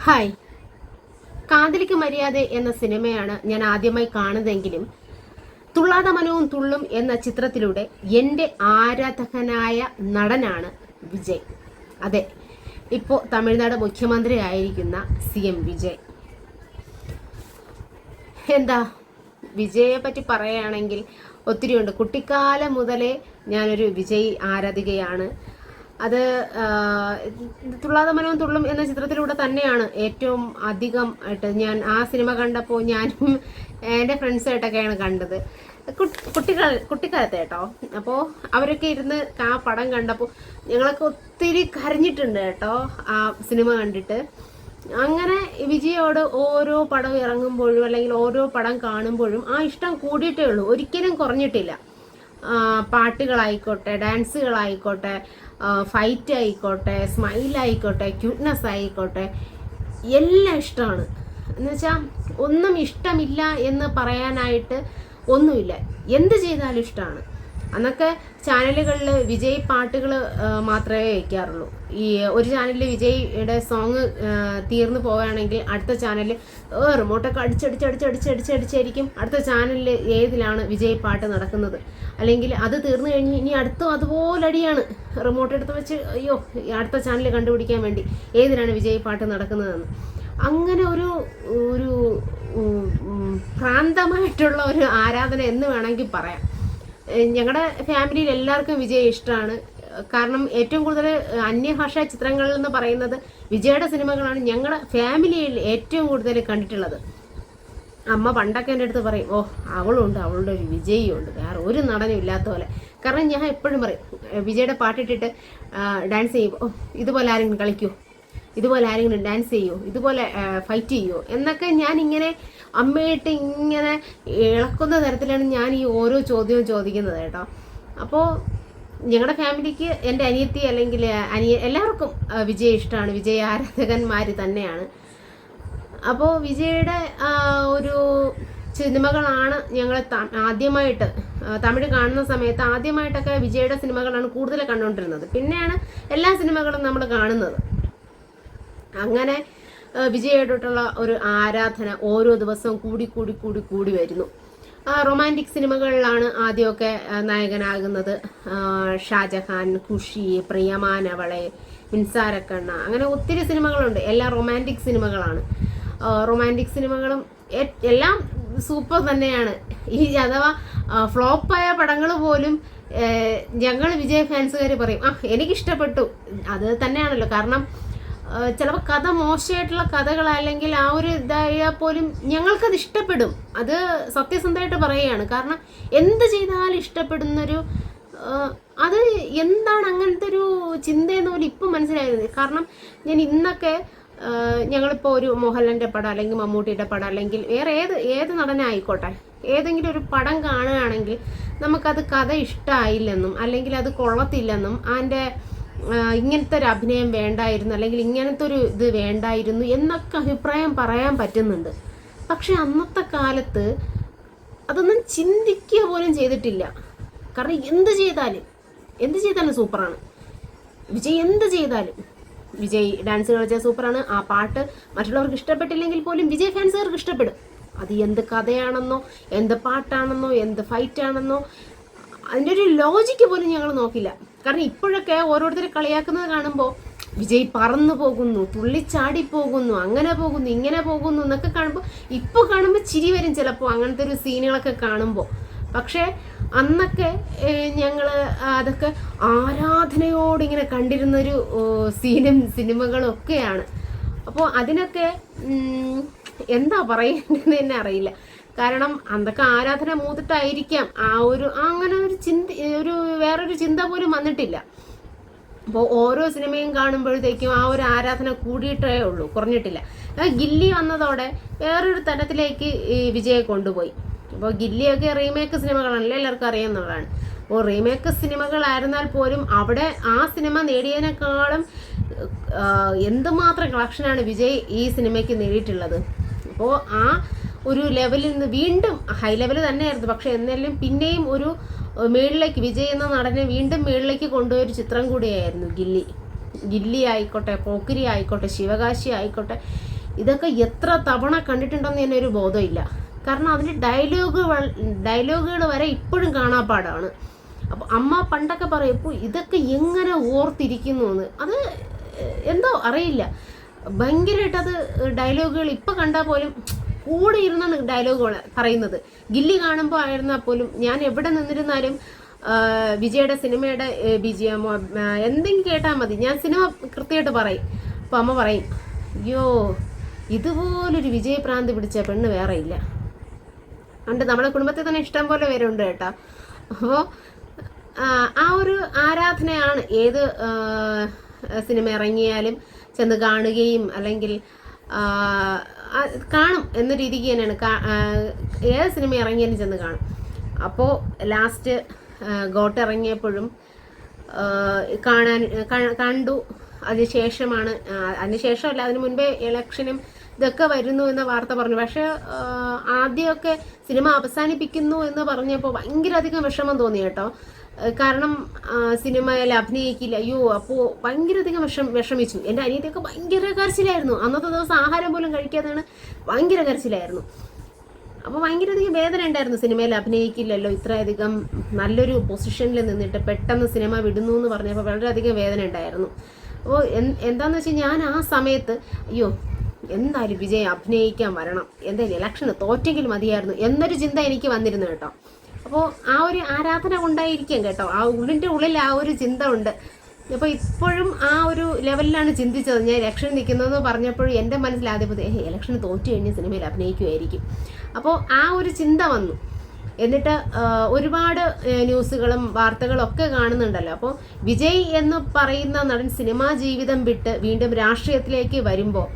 Hi. കാതലിക്ക് മര്യാദ എന്ന സിനിമയാണ് ഞാൻ ആദ്യമായി കാണുന്നതെങ്കിലും തുള്ളാത മനവും തുള്ളും എന്ന ചിത്രത്തിലൂടെ എൻ്റെ ആരാധകനായ നടനാണ് വിജയ്. അതെ, ഇപ്പോൾ തമിഴ്നാട് മുഖ്യമന്ത്രി ആയിരിക്കുന്ന CM വിജയ്. എന്താ വിജയെ പറ്റി പറയുകയാണെങ്കിൽ ഒത്തിരിയുണ്ട്. കുട്ടിക്കാലം മുതലേ ഞാനൊരു വിജയ് ആരാധികയാണ്. അത് തുള്ളാത മനവും തുള്ളും എന്ന ചിത്രത്തിലൂടെ തന്നെയാണ് ഏറ്റവും അധികം ആയിട്ട് ഞാൻ ആ സിനിമ കണ്ടപ്പോൾ ഞാനും എൻ്റെ ഫ്രണ്ട്സായിട്ടൊക്കെയാണ് കണ്ടത്. കുട്ടിക്കാലത്തെ കേട്ടോ. അപ്പോൾ അവരൊക്കെ ഇരുന്ന് ആ പടം കണ്ടപ്പോൾ ഞങ്ങളൊക്കെ ഒത്തിരി കരഞ്ഞിട്ടുണ്ട് കേട്ടോ ആ സിനിമ കണ്ടിട്ട്. അങ്ങനെ വിജയോട് ഓരോ പടം ഇറങ്ങുമ്പോഴും അല്ലെങ്കിൽ ഓരോ പടം കാണുമ്പോഴും ആ ഇഷ്ടം കൂടിയിട്ടേ ഉള്ളൂ, ഒരിക്കലും കുറഞ്ഞിട്ടില്ല. പാട്ടുകളായിക്കോട്ടെ, ഡാൻസുകളായിക്കോട്ടെ, ഫൈറ്റ് ആയിക്കോട്ടെ, സ്മൈലായിക്കോട്ടെ, ക്യൂട്ട്നെസ് ആയിക്കോട്ടെ, എല്ലാം ഇഷ്ടമാണ്. എന്നുവെച്ചാൽ ഒന്നും ഇഷ്ടമില്ല എന്ന് പറയാനായിട്ട് ഒന്നുമില്ല, എന്ത് ചെയ്താലും ഇഷ്ടമാണ്. അന്നൊക്കെ ചാനലുകളിൽ വിജയ് പാട്ടുകൾ മാത്രമേ വയ്ക്കാറുള്ളൂ. ഈ ഒരു ചാനലിൽ വിജയ്യുടെ സോങ് തീർന്നു പോവുകയാണെങ്കിൽ അടുത്ത ചാനലിൽ റിമോട്ടൊക്കെ അടിച്ചടിച്ചടിച്ചടിച്ചടിച്ചടിച്ചായിരിക്കും അടുത്ത ചാനലിൽ ഏതിലാണ് വിജയ് പാട്ട് നടക്കുന്നത്. അല്ലെങ്കിൽ അത് തീർന്നു കഴിഞ്ഞ് ഇനി അടുത്തും അതുപോലെ അടിയാണ്, റിമോട്ട് എടുത്ത് വെച്ച് അയ്യോ അടുത്ത ചാനൽ കണ്ടുപിടിക്കാൻ വേണ്ടി ഏതിലാണ് വിജയ് പാട്ട് നടക്കുന്നതെന്ന്. അങ്ങനെ ഒരു ഒരു ഭ്രാന്തമായിട്ടുള്ള ഒരു ആരാധന എന്ന് വേണമെങ്കിൽ പറയാം. ഞങ്ങളുടെ ഫാമിലിയിൽ എല്ലാവർക്കും വിജയ് ഇഷ്ടമാണ്. കാരണം ഏറ്റവും കൂടുതൽ അന്യഭാഷാ ചിത്രങ്ങൾ എന്ന് പറയുന്നത് വിജയുടെ സിനിമകളാണ് ഞങ്ങളുടെ ഫാമിലിയിൽ ഏറ്റവും കൂടുതൽ കണ്ടിട്ടുള്ളത്. അമ്മ പണ്ടൊക്കെ എൻ്റെ അടുത്ത് പറയും, ഓ അവളുണ്ട്, അവളുടെ ഒരു വിജയും ഉണ്ട്, വേറെ ഒരു നടനും ഇല്ലാത്ത പോലെ. കാരണം ഞാൻ എപ്പോഴും പറയും, വിജയുടെ പാട്ടിട്ടിട്ട് ഡാൻസ് ചെയ്യുമ്പോൾ ഓ ഇതുപോലെ ആരെങ്കിലും കളിക്കൂ, ഇതുപോലെ ആരെങ്കിലും ഡാൻസ് ചെയ്യുമോ, ഇതുപോലെ ഫൈറ്റ് ചെയ്യുമോ എന്നൊക്കെ ഞാൻ ഇങ്ങനെ അമ്മയായിട്ട് ഇങ്ങനെ ഇളക്കുന്ന തരത്തിലാണ് ഞാൻ ഈ ഓരോ ചോദ്യവും ചോദിക്കുന്നത് കേട്ടോ. അപ്പോൾ ഞങ്ങളുടെ ഫാമിലിക്ക് എൻ്റെ അനിയത്തി അല്ലെങ്കിൽ എല്ലാവർക്കും വിജയ് ഇഷ്ടമാണ്, വിജയ് ആരാധകന്മാർ തന്നെയാണ്. അപ്പോൾ വിജയുടെ ഒരു സിനിമകളാണ് ഞങ്ങൾ ആദ്യമായിട്ട് തമിഴ് കാണുന്ന സമയത്ത് ആദ്യമായിട്ടൊക്കെ വിജയുടെ സിനിമകളാണ് കൂടുതൽ കണ്ടുകൊണ്ടിരുന്നത്. പിന്നെയാണ് എല്ലാ സിനിമകളും നമ്മൾ കാണുന്നത്. അങ്ങനെ വിജയോടുള്ള ഒരു ആരാധന ഓരോ ദിവസവും കൂടി വരുന്നു. റൊമാൻറ്റിക് സിനിമകളിലാണ് ആദ്യമൊക്കെ നായകനാകുന്നത്. ഷാജഹാൻ, ഖുഷി, പ്രിയമാനവളെ, മിൻസാരക്കണ്ണ, അങ്ങനെ ഒത്തിരി സിനിമകളുണ്ട്. എല്ലാം റൊമാൻറ്റിക് സിനിമകളാണ്. റൊമാൻറ്റിക് സിനിമകളും എല്ലാം സൂപ്പർ തന്നെയാണ്. ഈ അഥവാ ഫ്ലോപ്പായ പടങ്ങൾ പോലും ഞങ്ങൾ വിജയ് ഫാൻസുകാർ പറയും എനിക്കിഷ്ടപ്പെട്ടു. അത് തന്നെയാണല്ലോ. കാരണം ചിലപ്പോൾ കഥ മോശമായിട്ടുള്ള കഥകൾ അല്ലെങ്കിൽ ആ ഒരു ഇതായാൽ പോലും ഞങ്ങൾക്കത് ഇഷ്ടപ്പെടും. അത് സത്യസന്ധമായിട്ട് പറയുകയാണ്. കാരണം എന്ത് ചെയ്താലും ഇഷ്ടപ്പെടുന്നൊരു അത് എന്താണ് അങ്ങനത്തെ ഒരു ചിന്തയെന്ന് പോലും ഇപ്പം മനസ്സിലായത്. കാരണം ഞാൻ ഇന്നൊക്കെ ഞങ്ങളിപ്പോൾ ഒരു മോഹൻലാലിൻ്റെ പടം അല്ലെങ്കിൽ മമ്മൂട്ടിയുടെ പടം അല്ലെങ്കിൽ വേറെ ഏത് നടനായിക്കോട്ടെ ഏതെങ്കിലും ഒരു പടം കാണുകയാണെങ്കിൽ നമുക്കത് കഥ ഇഷ്ടമായില്ലെന്നും അല്ലെങ്കിൽ അത് കൊള്ളത്തില്ലെന്നും അതിൻ്റെ ഇങ്ങനത്തെ ഒരു അഭിനയം വേണ്ടായിരുന്നു അല്ലെങ്കിൽ ഇങ്ങനത്തെ ഒരു ഇത് വേണ്ടായിരുന്നു എന്നൊക്കെ അഭിപ്രായം പറയാൻ പറ്റുന്നുണ്ട്. പക്ഷെ അന്നത്തെ കാലത്ത് അതൊന്നും ചിന്തിക്കുക പോലും ചെയ്തിട്ടില്ല. കാരണം എന്ത് ചെയ്താലും സൂപ്പറാണ് വിജയ്. എന്ത് ചെയ്താലും വിജയ് ഡാൻസ് കളിച്ചാൽ സൂപ്പറാണ്. ആ പാട്ട് മറ്റുള്ളവർക്ക് ഇഷ്ടപ്പെട്ടില്ലെങ്കിൽ പോലും വിജയ് ഫാൻസുകാർക്ക് ഇഷ്ടപ്പെടും. അത് എന്ത് കഥയാണെന്നോ എന്ത് പാട്ടാണെന്നോ എന്ത് ഫൈറ്റാണെന്നോ അതിൻ്റെ ഒരു ലോജിക്ക് പോലും ഞങ്ങൾ നോക്കില്ല. കാരണം ഇപ്പോഴൊക്കെ ഓരോരുത്തർ കളിയാക്കുന്നത് കാണുമ്പോൾ വിജയ് പറന്നു പോകുന്നു, തുള്ളിച്ചാടി പോകുന്നു, അങ്ങനെ പോകുന്നു, ഇങ്ങനെ പോകുന്നു എന്നൊക്കെ കാണുമ്പോൾ ഇപ്പോൾ കാണുമ്പോൾ ചിരി വരും ചിലപ്പോൾ അങ്ങനത്തെ ഒരു സീനുകളൊക്കെ കാണുമ്പോൾ. പക്ഷേ അന്നൊക്കെ ഞങ്ങൾ അതൊക്കെ ആരാധനയോടിങ്ങനെ കണ്ടിരുന്നൊരു സിനിമകളും ഒക്കെയാണ്. അപ്പോൾ അതിനൊക്കെ എന്താ പറയേണ്ടതെന്ന് തന്നെ അറിയില്ല. കാരണം അതൊക്കെ ആരാധന മൂത്തിട്ടായിരിക്കാം അങ്ങനെ ഒരു വേറൊരു ചിന്ത പോലും വന്നിട്ടില്ല. അപ്പോൾ ഓരോ സിനിമയും കാണുമ്പോഴത്തേക്കും ആ ഒരു ആരാധന കൂടിയിട്ടേ ഉള്ളൂ, കുറഞ്ഞിട്ടില്ല. ഗില്ലി വന്നതോടെ വേറൊരു തലത്തിലേക്ക് ഈ വിജയെ കൊണ്ടുപോയി. അപ്പോൾ ഗില്ലിയൊക്കെ റീമേക്ക് സിനിമകളാണല്ലോ, എല്ലാവർക്കും അറിയാവുന്നതാണ്. അപ്പോൾ റീമേക്ക് സിനിമകളായിരുന്നാൽ പോലും അവിടെ ആ സിനിമ നേടിയതിനേക്കാളും എന്തുമാത്രം കളക്ഷനാണ് വിജയ് ഈ സിനിമയ്ക്ക് നേടിയിട്ടുള്ളത്. അപ്പോൾ ആ ഒരു ലെവലിൽ നിന്ന് വീണ്ടും ഹൈ ലെവൽ തന്നെയായിരുന്നു. പക്ഷെ എന്നാലും പിന്നെയും ഒരു മേളിലേക്ക് വിജയ് എന്ന നടനെ വീണ്ടും മേളിലേക്ക് കൊണ്ടുപോയൊരു ചിത്രം കൂടിയായിരുന്നു ഗില്ലി. ഗില്ലി ആയിക്കോട്ടെ, പോക്കിരി ആയിക്കോട്ടെ, ശിവകാശി ആയിക്കോട്ടെ, ഇതൊക്കെ എത്ര തവണ കണ്ടിട്ടുണ്ടെന്ന് തന്നെ ഒരു ബോധമില്ല. കാരണം അതിൻ്റെ ഡയലോഗുകൾ വരെ ഇപ്പോഴും കാണാപ്പാടാണ്. അപ്പോൾ അമ്മ പണ്ടൊക്കെ പറയും ഇപ്പോൾ ഇതൊക്കെ എങ്ങനെ ഓർത്തിരിക്കുന്നു എന്ന്. അത് എന്തോ അറിയില്ല, ഭയങ്കരമായിട്ട് അത് ഡയലോഗുകൾ ഇപ്പം കണ്ടാൽ പോലും കൂടെ ഇരുന്നാണ് ഡയലോഗുകൾ പറയുന്നത്. ഗില്ലി കാണുമ്പോൾ ആയിരുന്നാൽ പോലും ഞാൻ എവിടെ നിന്നിരുന്നാലും വിജയുടെ സിനിമയുടെ BGM എന്തെങ്കിലും കേട്ടാൽ മതി, ഞാൻ സിനിമ കൃത്യമായിട്ട് പറയും. അപ്പോൾ അമ്മ പറയും, അയ്യോ ഇതുപോലൊരു വിജയഭ്രാന്തി പിടിച്ച പെണ്ണ് വേറെ ഇല്ല. ഉണ്ട്, നമ്മുടെ കുടുംബത്തിൽ തന്നെ ഇഷ്ടം പോലെ പേരുണ്ട് കേട്ടോ. അപ്പോൾ ആ ഒരു ആരാധനയാണ് ഏത് സിനിമ ഇറങ്ങിയാലും ചെന്ന് കാണുകയും അല്ലെങ്കിൽ കാണും എന്ന രീതിക്ക് തന്നെയാണ്. ഏത് സിനിമ ഇറങ്ങിയാലും ചെന്ന് കാണും. അപ്പോൾ ലാസ്റ്റ് ഗോട്ട് ഇറങ്ങിയപ്പോഴും കണ്ടു. അതിനുശേഷമല്ല, അതിന് മുൻപേ ഇലക്ഷനും ഇതൊക്കെ വരുന്നു എന്ന വാർത്ത പറഞ്ഞു. പക്ഷെ ആദ്യമൊക്കെ സിനിമ അവസാനിപ്പിക്കുന്നു എന്ന് പറഞ്ഞപ്പോൾ ഭയങ്കര അധികം വിഷമം തോന്നി കേട്ടോ. കാരണം സിനിമയിൽ അഭിനയിക്കില്ല, അയ്യോ. അപ്പോൾ ഭയങ്കര അധികം വിഷമിച്ചു. എൻ്റെ അനിയത്തിയൊക്കെ ഭയങ്കര കരച്ചിലായിരുന്നു. അന്നത്തെ ദിവസം ആഹാരം പോലും കഴിക്കാതെയാണ്, ഭയങ്കര കരച്ചിലായിരുന്നു. അപ്പോൾ ഭയങ്കര അധികം വേദന ഉണ്ടായിരുന്നു. സിനിമയിൽ അഭിനയിക്കില്ലല്ലോ, ഇത്രയധികം നല്ലൊരു പൊസിഷനിൽ നിന്നിട്ട് പെട്ടെന്ന് സിനിമ വിടുന്നു എന്ന് പറഞ്ഞപ്പോൾ വളരെയധികം വേദന ഉണ്ടായിരുന്നു. അപ്പോൾ എന്താണെന്ന് വെച്ചാൽ ഞാൻ ആ സമയത്ത് അയ്യോ എന്തായാലും വിജയ് അഭിനയിക്കാൻ വരണം, എന്തായാലും ഇലക്ഷന് തോറ്റെങ്കിലും മതിയായിരുന്നു എന്നൊരു ചിന്ത എനിക്ക് വന്നിരുന്നു കേട്ടോ. അപ്പോൾ ആ ഒരു ആരാധന ഉണ്ടായിരിക്കാം കേട്ടോ, ആ ഉള്ളിൻ്റെ ഉള്ളിൽ ആ ഒരു ചിന്ത ഉണ്ട്. അപ്പോൾ ഇപ്പോഴും ആ ഒരു ലെവലിലാണ് ചിന്തിച്ചത്. ഞാൻ ഇലക്ഷൻ നിൽക്കുന്നതെന്ന് പറഞ്ഞപ്പോഴും എൻ്റെ മനസ്സിൽ ആദ്യം ഇലക്ഷന് തോറ്റു കഴിഞ്ഞ് സിനിമയിൽ അഭിനയിക്കുമായിരിക്കും. അപ്പോൾ ആ ഒരു ചിന്ത വന്നു. എന്നിട്ട് ഒരുപാട് ന്യൂസുകളും വാർത്തകളും ഒക്കെ കാണുന്നുണ്ടല്ലോ. അപ്പോൾ വിജയ് എന്ന് പറയുന്ന നടൻ സിനിമാ ജീവിതം വിട്ട് വീണ്ടും രാഷ്ട്രീയത്തിലേക്ക് വരുമ്പോൾ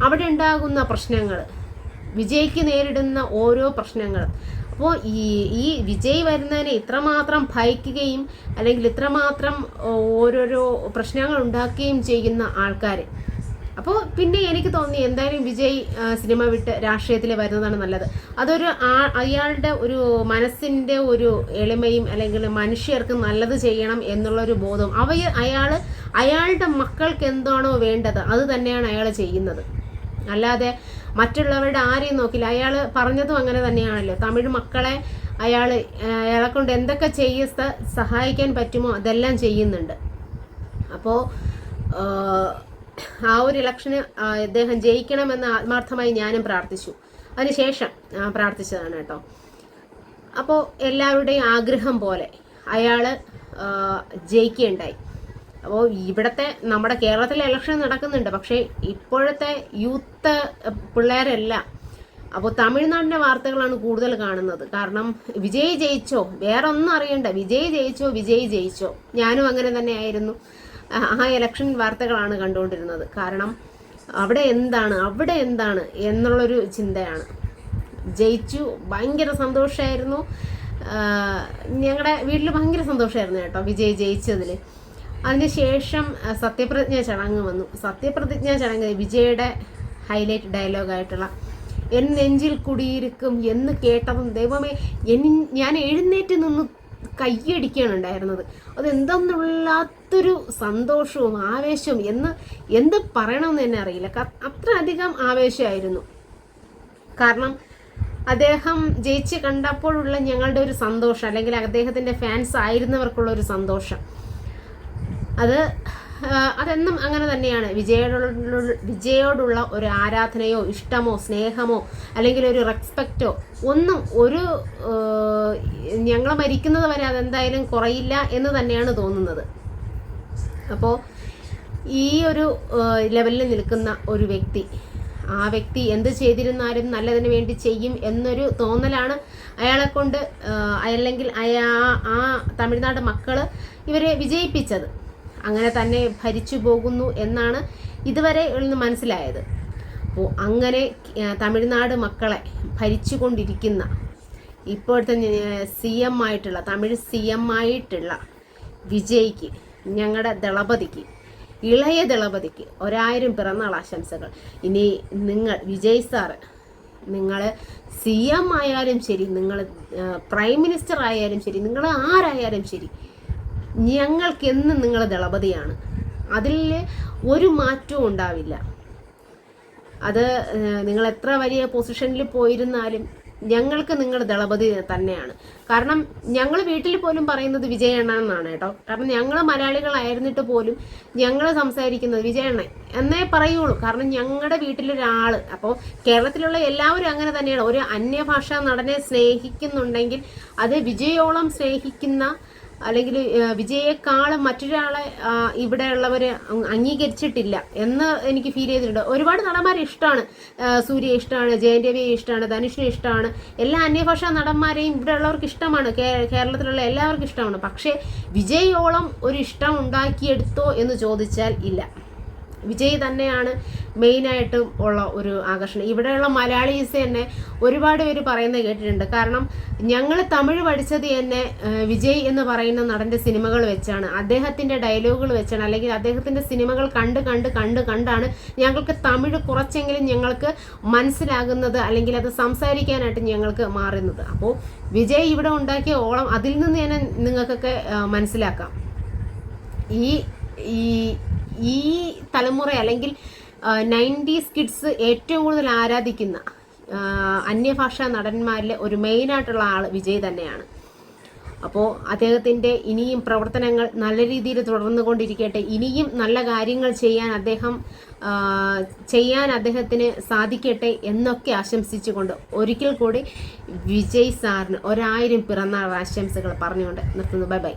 അവിടെ ഉണ്ടാകുന്ന പ്രശ്നങ്ങൾ, വിജയ്ക്ക് നേരിടുന്ന ഓരോ പ്രശ്നങ്ങൾ. അപ്പോൾ ഈ വിജയ് വരുന്നതിനെ ഇത്രമാത്രം ഭയക്കുകയും അല്ലെങ്കിൽ ഇത്രമാത്രം ഓരോരോ പ്രശ്നങ്ങൾ ഉണ്ടാക്കുകയും ചെയ്യുന്ന ആൾക്കാർ. അപ്പോൾ പിന്നെ എനിക്ക് തോന്നി എന്തായാലും വിജയ് സിനിമ വിട്ട് രാഷ്ട്രീയത്തിൽ വരുന്നതാണ് നല്ലത്. അതൊരു അയാളുടെ ഒരു മനസ്സിൻ്റെ ഒരു എളിമയും അല്ലെങ്കിൽ മനുഷ്യർക്ക് നല്ലത് ചെയ്യണം എന്നുള്ളൊരു ബോധം അയാളുടെ മക്കൾക്ക് എന്താണോ വേണ്ടത് അത് തന്നെയാണ് അയാൾ ചെയ്യുന്നത്. അല്ലാതെ മറ്റുള്ളവരുടെ ആരെയും നോക്കില്ല. അയാൾ പറഞ്ഞതും അങ്ങനെ തന്നെയാണല്ലോ. തമിഴ് മക്കളെ അയാളെ കൊണ്ട് എന്തൊക്കെ സഹായിക്കാൻ പറ്റുമോ അതെല്ലാം ചെയ്യുന്നുണ്ട്. അപ്പോൾ ആ ഒരു ഇലക്ഷന് അദ്ദേഹം ജയിക്കണമെന്ന് ആത്മാർത്ഥമായി ഞാനും പ്രാർത്ഥിച്ചു. അതിനുശേഷം പ്രാർത്ഥിച്ചതാണ് കേട്ടോ. അപ്പോൾ എല്ലാവരുടെയും ആഗ്രഹം പോലെ അയാൾ ജയിക്കുകയുണ്ടായി. അപ്പോൾ ഇവിടുത്തെ നമ്മുടെ കേരളത്തിലെ ഇലക്ഷൻ നടക്കുന്നുണ്ട്, പക്ഷേ ഇപ്പോഴത്തെ യൂത്ത് പിള്ളേരെല്ലാം അപ്പോൾ തമിഴ്നാടിൻ്റെ വാർത്തകളാണ് കൂടുതൽ കാണുന്നത്. കാരണം വിജയ് ജയിച്ചോ, വേറെ ഒന്നും അറിയണ്ട, വിജയ് ജയിച്ചോ. ഞാനും അങ്ങനെ തന്നെ ആയിരുന്നു. ആ ഇലക്ഷൻ വാർത്തകളാണ് കണ്ടുകൊണ്ടിരുന്നത്. കാരണം അവിടെ എന്താണ് എന്നുള്ളൊരു ചിന്തയാണ്. ജയിച്ചു, ഭയങ്കര സന്തോഷമായിരുന്നു. ഞങ്ങളുടെ വീട്ടിൽ ഭയങ്കര സന്തോഷമായിരുന്നു കേട്ടോ വിജയ് ജയിച്ചതിൽ. അതിനുശേഷം സത്യപ്രതിജ്ഞ ചടങ്ങ് വന്നു. സത്യപ്രതിജ്ഞ ചടങ്ങ് വിജയുടെ ഹൈലൈറ്റ് ഡയലോഗായിട്ടുള്ള എൻ നെഞ്ചിൽ കുടിയിരിക്കും എന്ന് കേട്ടതും ദൈവമേ ഞാൻ എഴുന്നേറ്റ് നിന്ന് കയ്യടിക്കുകയാണ് ഉണ്ടായിരുന്നത്. അതെന്തെന്നുള്ളാത്തൊരു സന്തോഷവും ആവേശവും എന്ത് പറയണമെന്ന് തന്നെ അറിയില്ല. അത്ര അധികം ആവേശമായിരുന്നു. കാരണം അദ്ദേഹം ജയിച്ച് കണ്ടപ്പോഴുള്ള ഞങ്ങളുടെ ഒരു സന്തോഷം, അല്ലെങ്കിൽ അദ്ദേഹത്തിൻ്റെ ഫാൻസ് ആയിരുന്നവർക്കുള്ള ഒരു സന്തോഷം, അതെന്നും അങ്ങനെ തന്നെയാണ്. വിജയോടുള്ള ഒരു ആരാധനയോ ഇഷ്ടമോ സ്നേഹമോ അല്ലെങ്കിൽ ഒരു റെസ്പെക്റ്റോ ഒന്നും ഞങ്ങൾ മരിക്കുന്നത് വരെ അതെന്തായാലും കുറയില്ല എന്ന് തന്നെയാണ് തോന്നുന്നത്. അപ്പോൾ ഈ ഒരു ലെവലിൽ നിൽക്കുന്ന ഒരു വ്യക്തി, ആ വ്യക്തി എന്ത് ചെയ്തിരുന്നാലും നല്ലതിന് വേണ്ടി ചെയ്യും എന്നൊരു തോന്നലാണ് അയാളെക്കൊണ്ട് അല്ലെങ്കിൽ ആ തമിഴ്നാട് മക്കൾ ഇവരെ വിജയിപ്പിച്ചത്. അങ്ങനെ തന്നെ ഭരിച്ചു പോകുന്നു എന്നാണ് ഇതുവരെ നിന്ന് മനസ്സിലായത്. അപ്പോൾ അങ്ങനെ തമിഴ്നാട് മക്കളെ ഭരിച്ചുകൊണ്ടിരിക്കുന്ന ഇപ്പോഴത്തെ തമിഴ് CM ആയിട്ടുള്ള വിജയ്ക്ക്, ഞങ്ങളുടെ ദളപതിക്ക്, ഇളയ ദളപതിക്ക് 1000 പിറന്നാൾ ആശംസകൾ. ഇനി നിങ്ങൾ വിജയ് സാറ്, നിങ്ങൾ CM ആയാലും ശരി, നിങ്ങൾ പ്രൈം മിനിസ്റ്റർ ആയാലും ശരി, നിങ്ങൾ ആരായാലും ശരി, ഞങ്ങൾക്കെന്നും നിങ്ങൾ ദളപതിയാണ്. അതിൽ ഒരു മാറ്റവും ഉണ്ടാവില്ല. അത് നിങ്ങൾ എത്ര വലിയ പൊസിഷനിൽ പോയിരുന്നാലും ഞങ്ങൾക്ക് നിങ്ങൾ ദളപതി തന്നെയാണ്. കാരണം ഞങ്ങൾ വീട്ടിൽ പോലും പറയുന്നത് വിജയണ്ണ എന്നാണ് കേട്ടോ. കാരണം ഞങ്ങൾ മലയാളികളായിരുന്നിട്ട് പോലും ഞങ്ങൾ സംസാരിക്കുന്നത് വിജയണ്ണ എന്നേ പറയുള്ളൂ. കാരണം ഞങ്ങളുടെ വീട്ടിലൊരാൾ, അപ്പോൾ കേരളത്തിലുള്ള എല്ലാവരും അങ്ങനെ തന്നെയാണ്. ഒരു അന്യഭാഷാ നടനെ സ്നേഹിക്കുന്നുണ്ടെങ്കിൽ അത് വിജയോളം സ്നേഹിക്കുന്ന, അല്ലെങ്കിൽ വിജയേക്കാളും മറ്റൊരാളെ ഇവിടെയുള്ളവർ അംഗീകരിച്ചിട്ടില്ല എന്ന് എനിക്ക് ഫീൽ ചെയ്തിട്ടുണ്ട്. ഒരുപാട് നടന്മാരെ ഇഷ്ടമാണ്. സൂര്യ ഇഷ്ടമാണ്, ജയൻ രവിയെ ഇഷ്ടമാണ്, ധനുഷിനെ ഇഷ്ടമാണ്, എല്ലാ അന്യഭാഷാ നടന്മാരെയും ഇവിടെയുള്ളവർക്ക് ഇഷ്ടമാണ്, കേരളത്തിലുള്ള എല്ലാവർക്കും ഇഷ്ടമാണ്. പക്ഷേ വിജയോളം ഒരു ഇഷ്ടം ഉണ്ടാക്കിയെടുത്തോ എന്ന് ചോദിച്ചാൽ ഇല്ല. വിജയ് തന്നെയാണ് മെയിനായിട്ട് ഉള്ള ഒരു ആകർഷണം. ഇവിടെയുള്ള മലയാളീസ് തന്നെ ഒരുപാട് പേര് പറയുന്നത് കേട്ടിട്ടുണ്ട്. കാരണം ഞങ്ങൾ തമിഴ് പഠിച്ചത് തന്നെ വിജയ് എന്ന് പറയുന്ന നടൻ്റെ സിനിമകൾ വെച്ചാണ്, അദ്ദേഹത്തിൻ്റെ ഡയലോഗുകൾ വെച്ചാണ്, അല്ലെങ്കിൽ അദ്ദേഹത്തിൻ്റെ സിനിമകൾ കണ്ടാണ് ഞങ്ങൾക്ക് തമിഴ് കുറച്ചെങ്കിലും ഞങ്ങൾക്ക് മനസ്സിലാകുന്നത്, അല്ലെങ്കിൽ അത് സംസാരിക്കാനായിട്ട് ഞങ്ങൾക്ക് മാറുന്നത്. അപ്പോൾ വിജയ് ഇവിടെ ഉണ്ടാക്കിയ ഓളം അതിൽ നിന്ന് തന്നെ നിങ്ങൾക്കൊക്കെ മനസ്സിലാക്കാം. ഈ തലമുറ അല്ലെങ്കിൽ 90s കിഡ്സ് ഏറ്റവും കൂടുതൽ ആരാധിക്കുന്ന അന്യഭാഷാ നടന്മാരിലെ ഒരു മെയിനായിട്ടുള്ള ആൾ വിജയ് തന്നെയാണ്. അപ്പോൾ അദ്ദേഹത്തിൻ്റെ ഇനിയും പ്രവർത്തനങ്ങൾ നല്ല രീതിയിൽ തുടർന്നുകൊണ്ടിരിക്കട്ടെ. ഇനിയും നല്ല കാര്യങ്ങൾ ചെയ്യാൻ അദ്ദേഹത്തിന് സാധിക്കട്ടെ എന്നൊക്കെ ആശംസിച്ചുകൊണ്ട് ഒരിക്കൽ കൂടി വിജയ് സാറിന് 1000 പിറന്നാൾ ആശംസകൾ പറഞ്ഞുകൊണ്ട് നിർത്തുന്നു. Bye bye.